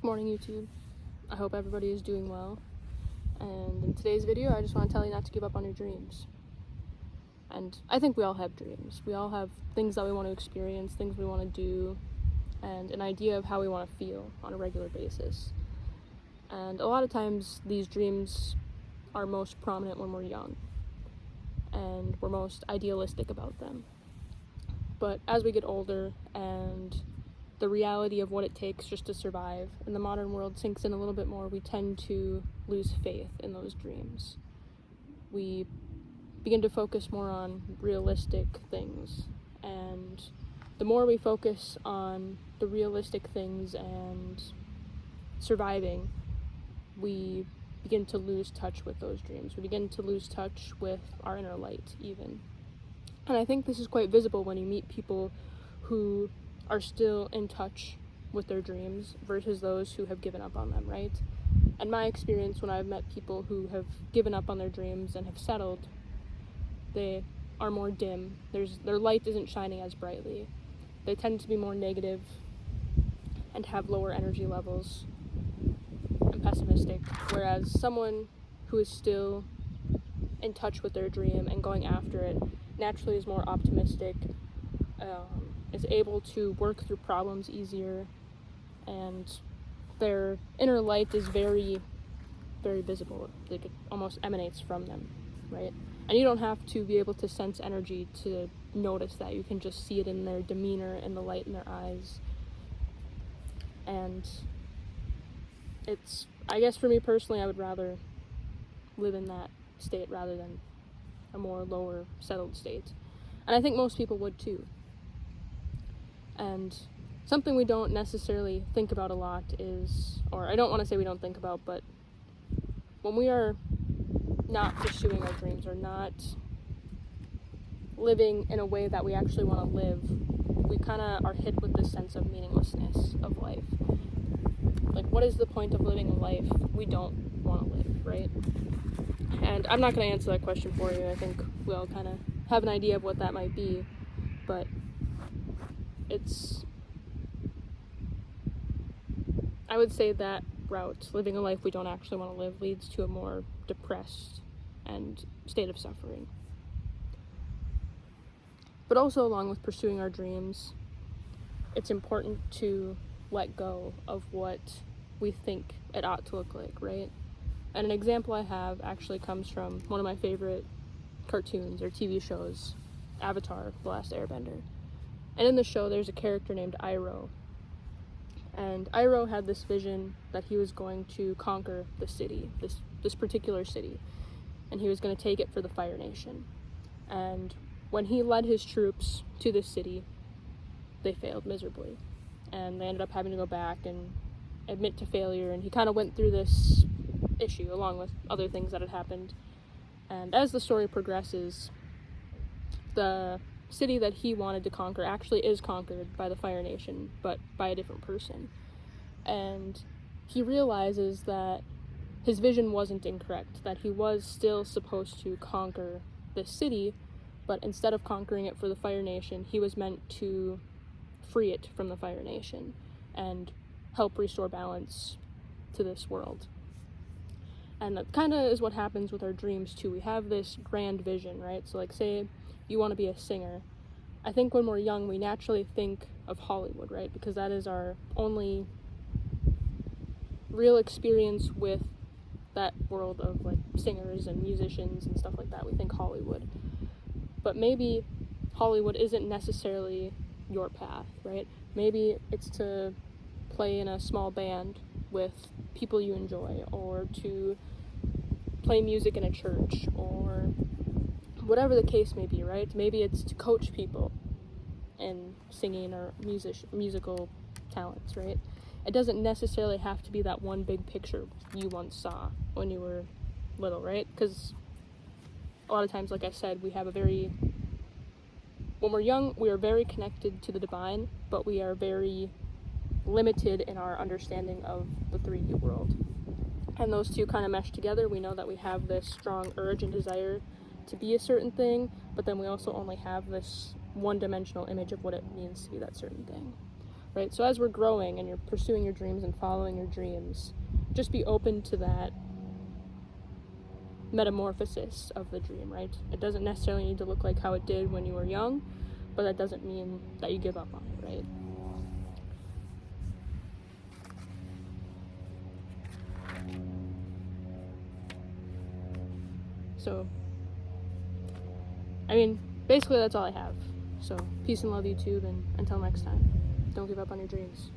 Good morning, YouTube. I hope everybody is doing well. And in today's video, I just want to tell you not to give up on your dreams. And I think we all have dreams. We all have things that we want to experience, things we want to do, and an idea of how we want to feel on a regular basis. And a lot of times, these dreams are most prominent when we're young, and we're most idealistic about them. But as we get older and the reality of what it takes just to survive in the modern world sinks in a little bit more, we tend to lose faith in those dreams. We begin to focus more on realistic things, and the more we focus on the realistic things and surviving, we begin to lose touch with those dreams. We begin to lose touch with our inner light, even. And I think this is quite visible when you meet people who are still in touch with their dreams versus those who have given up on them, right? And my experience when I've met people who have given up on their dreams and have settled, they are more dim. Their light isn't shining as brightly. They tend to be more negative and have lower energy levels and pessimistic, whereas someone who is still in touch with their dream and going after it naturally is more optimistic, is able to work through problems easier, and their inner light is very, very visible. It almost emanates from them, right? And you don't have to be able to sense energy to notice that. You can just see it in their demeanor and the light in their eyes. And I guess for me personally, I would rather live in that state rather than a more lower settled state. And I think most people would too. And something we don't necessarily think about a lot is, or I don't want to say we don't think about, but when we are not pursuing our dreams or not living in a way that we actually want to live, we kind of are hit with this sense of meaninglessness of life. Like, what is the point of living a life we don't want to live, right? And I'm not going to answer that question for you. I think we all kind of have an idea of what that might be, but I would say that route, living a life we don't actually want to live, leads to a more depressed and state of suffering. But also, along with pursuing our dreams, it's important to let go of what we think it ought to look like, right? And an example I have actually comes from one of my favorite cartoons or TV shows, Avatar: The Last Airbender. And in the show, there's a character named Iroh. And Iroh had this vision that he was going to conquer the city, this particular city. And he was going to take it for the Fire Nation. And when he led his troops to this city, they failed miserably. And they ended up having to go back and admit to failure. And he kind of went through this issue along with other things that had happened. And as the story progresses, the city that he wanted to conquer actually is conquered by the Fire Nation, but by a different person. And he realizes that his vision wasn't incorrect, that he was still supposed to conquer this city, but instead of conquering it for the Fire Nation, he was meant to free it from the Fire Nation and help restore balance to this world. And that kind of is what happens with our dreams too. We have this grand vision, right? So like, say you want to be a singer. I think when we're young, we naturally think of Hollywood, right? Because that is our only real experience with that world of like singers and musicians and stuff like that. We think Hollywood. But maybe Hollywood isn't necessarily your path, right? Maybe it's to play in a small band with people you enjoy, or to play music in a church, or whatever the case may be, right? Maybe it's to coach people in singing or musical talents, right? It doesn't necessarily have to be that one big picture you once saw when you were little, right? Because a lot of times, like I said, when we're young, we are very connected to the divine, but we are very limited in our understanding of the 3D world. And those two kind of mesh together. We know that we have this strong urge and desire to be a certain thing, but then we also only have this one-dimensional image of what it means to be that certain thing, right? So as we're growing and you're pursuing your dreams and following your dreams, just be open to that metamorphosis of the dream, right? It doesn't necessarily need to look like how it did when you were young, but that doesn't mean that you give up on it, right? So, I mean, basically that's all I have. So, peace and love, YouTube, and until next time, don't give up on your dreams.